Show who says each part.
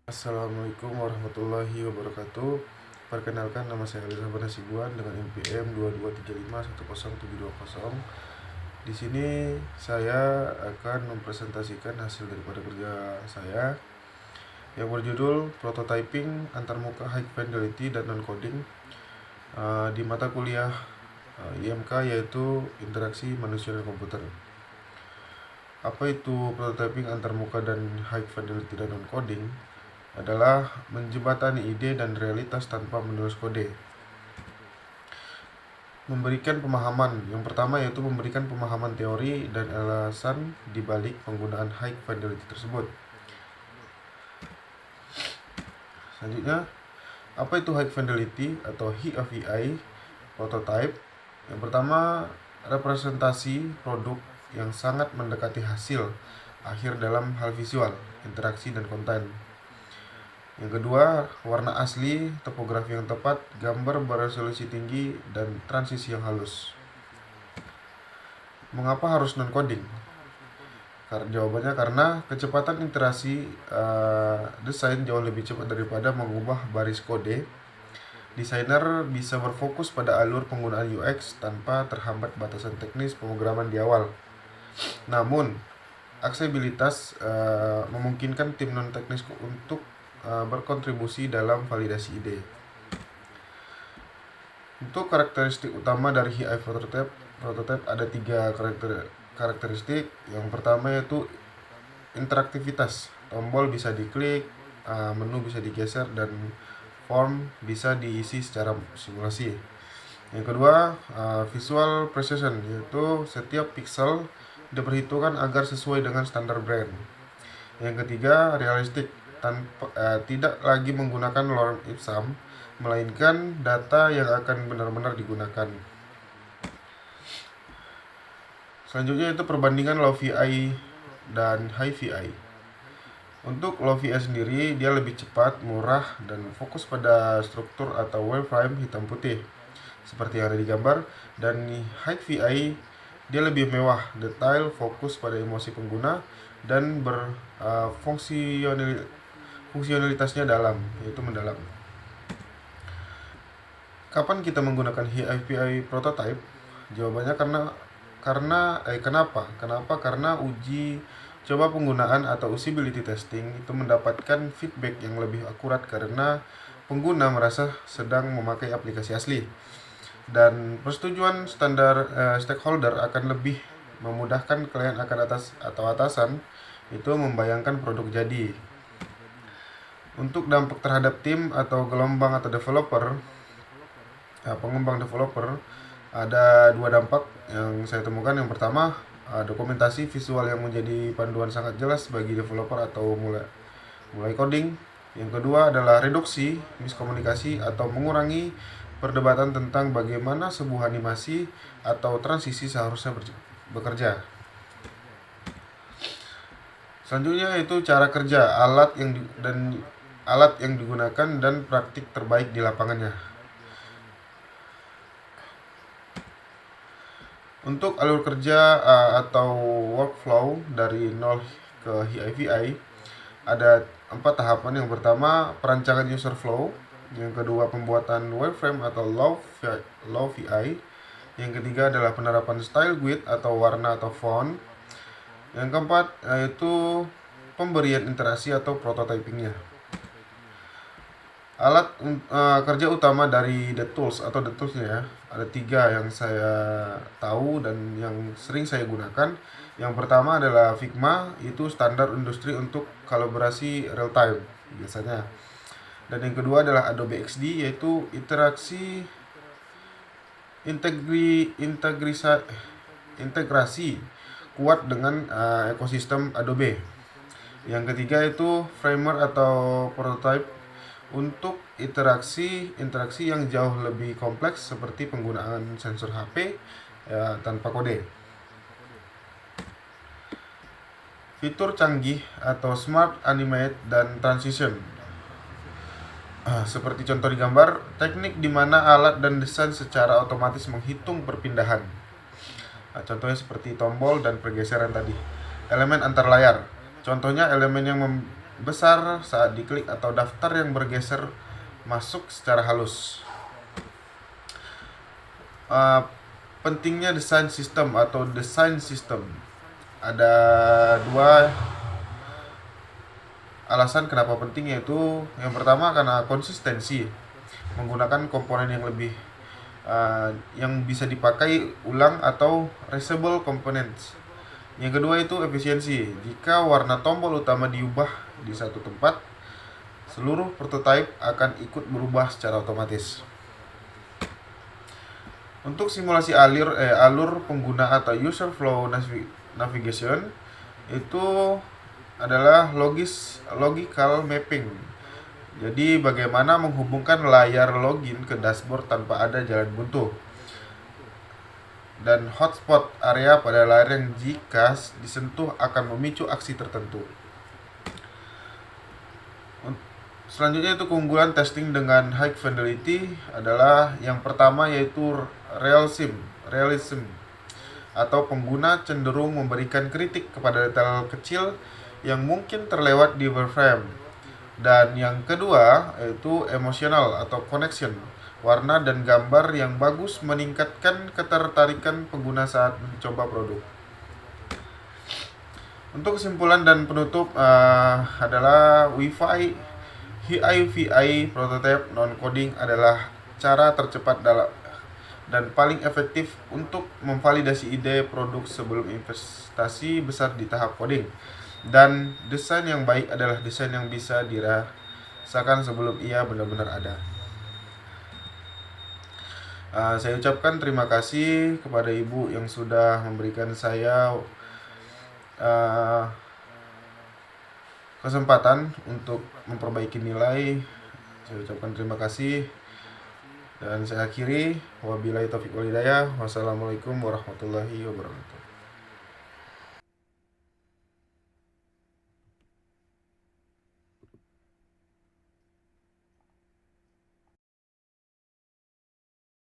Speaker 1: Assalamualaikum warahmatullahi wabarakatuh. Perkenalkan, nama saya Alizafar Nasibuan dengan NPM 2235107020. Di sini saya akan mempresentasikan hasil daripada kerja saya yang berjudul Prototyping Antarmuka High Fidelity dan Non-Coding di mata kuliah IMK, yaitu Interaksi Manusia dan Komputer. Apa itu prototyping antarmuka dan high fidelity dan non-coding? Adalah menjembatani ide dan realitas tanpa menulis kode. Memberikan pemahaman. Yang pertama yaitu memberikan pemahaman teori dan alasan di balik penggunaan high fidelity tersebut. Selanjutnya, apa itu high fidelity atau HFVI prototype? Yang pertama, representasi produk yang sangat mendekati hasil akhir dalam hal visual, interaksi, dan konten. Yang kedua, warna asli, topografi yang tepat, gambar beresolusi tinggi, dan transisi yang halus. Mengapa harus non-coding? Jawabannya karena kecepatan iterasi desain jauh lebih cepat daripada mengubah baris kode. Desainer bisa berfokus pada alur penggunaan UX tanpa terhambat batasan teknis pemrograman di awal. Namun, aksesibilitas memungkinkan tim non-teknis untuk berkontribusi dalam validasi ide. Untuk karakteristik utama dari HI prototype ada 3 karakteristik. Yang pertama yaitu interaktivitas. Tombol bisa diklik, menu bisa digeser, dan form bisa diisi secara simulasi. Yang kedua, visual precision, yaitu setiap pixel diperhitungkan agar sesuai dengan standar brand. Yang ketiga, realistik, tidak lagi menggunakan lorem ipsum, melainkan data yang akan benar-benar digunakan. Selanjutnya itu perbandingan low VI dan high VI. Untuk low VI sendiri, dia lebih cepat, murah, dan fokus pada struktur atau wireframe hitam putih seperti yang ada di gambar. Dan high VI, dia lebih mewah, detail, fokus pada emosi pengguna, dan fungsionalitasnya dalam, yaitu mendalam. Kapan kita menggunakan HFPI prototype? Jawabannya kenapa? Karena uji coba penggunaan atau usability testing itu mendapatkan feedback yang lebih akurat karena pengguna merasa sedang memakai aplikasi asli. Dan persetujuan standar stakeholder akan lebih memudahkan klien atau atasan itu membayangkan produk jadi. Untuk dampak terhadap tim atau gelombang atau pengembang developer, ada 2 dampak yang saya temukan. Yang pertama, dokumentasi visual yang menjadi panduan sangat jelas bagi developer atau mulai coding. Yang kedua adalah reduksi miskomunikasi atau mengurangi perdebatan tentang bagaimana sebuah animasi atau transisi seharusnya bekerja. Selanjutnya itu cara kerja, alat yang digunakan, dan praktik terbaik di lapangannya. Untuk alur kerja atau workflow dari 0 ke HIVI ada 4 tahapan. Yang pertama, perancangan user flow. Yang kedua, pembuatan wireframe atau low VI. Yang ketiga adalah penerapan style guide atau warna atau font. Yang keempat yaitu pemberian interaksi atau prototypingnya. Alat kerja utama dari the toolsnya ada 3 yang saya tahu dan yang sering saya gunakan. Yang pertama adalah Figma, itu standar industri untuk kolaborasi real time biasanya. Dan yang kedua adalah Adobe XD, yaitu integrasi kuat dengan ekosistem Adobe. Yang ketiga itu Framer atau prototype untuk interaksi yang jauh lebih kompleks seperti penggunaan sensor HP tanpa kode. Fitur canggih atau smart animate dan transition. Seperti contoh di gambar, teknik di mana alat dan desain secara otomatis menghitung perpindahan. Contohnya seperti tombol dan pergeseran tadi. Elemen antar layar. Contohnya elemen yang besar saat diklik atau daftar yang bergeser masuk secara halus. Pentingnya desain sistem atau desain sistem. Ada dua alasan kenapa penting, yaitu yang pertama karena konsistensi, menggunakan komponen yang lebih yang bisa dipakai ulang atau reusable components. Yang kedua itu efisiensi. Jika warna tombol utama diubah di satu tempat, seluruh prototipe akan ikut berubah secara otomatis. Untuk simulasi alur pengguna atau user flow navigation itu adalah logical mapping. Jadi bagaimana menghubungkan layar login ke dashboard tanpa ada jalan buntu. Dan hotspot area pada layar yang jika disentuh akan memicu aksi tertentu. Selanjutnya itu keunggulan testing dengan high fidelity adalah yang pertama yaitu realism atau pengguna cenderung memberikan kritik kepada detail kecil yang mungkin terlewat di wireframe. Dan yang kedua yaitu emosional atau connection. Warna dan gambar yang bagus meningkatkan ketertarikan pengguna saat mencoba produk. Untuk kesimpulan dan penutup adalah HiVi prototype non-coding adalah cara tercepat dan paling efektif untuk memvalidasi ide produk sebelum investasi besar di tahap coding. Dan desain yang baik adalah desain yang bisa dirasakan sebelum ia benar-benar ada. Saya ucapkan terima kasih kepada Ibu yang sudah memberikan saya kesempatan untuk memperbaiki nilai. Saya ucapkan terima kasih dan saya akhiri. Wabillahi taufiq wal hidayah. Wassalamualaikum warahmatullahi wabarakatuh.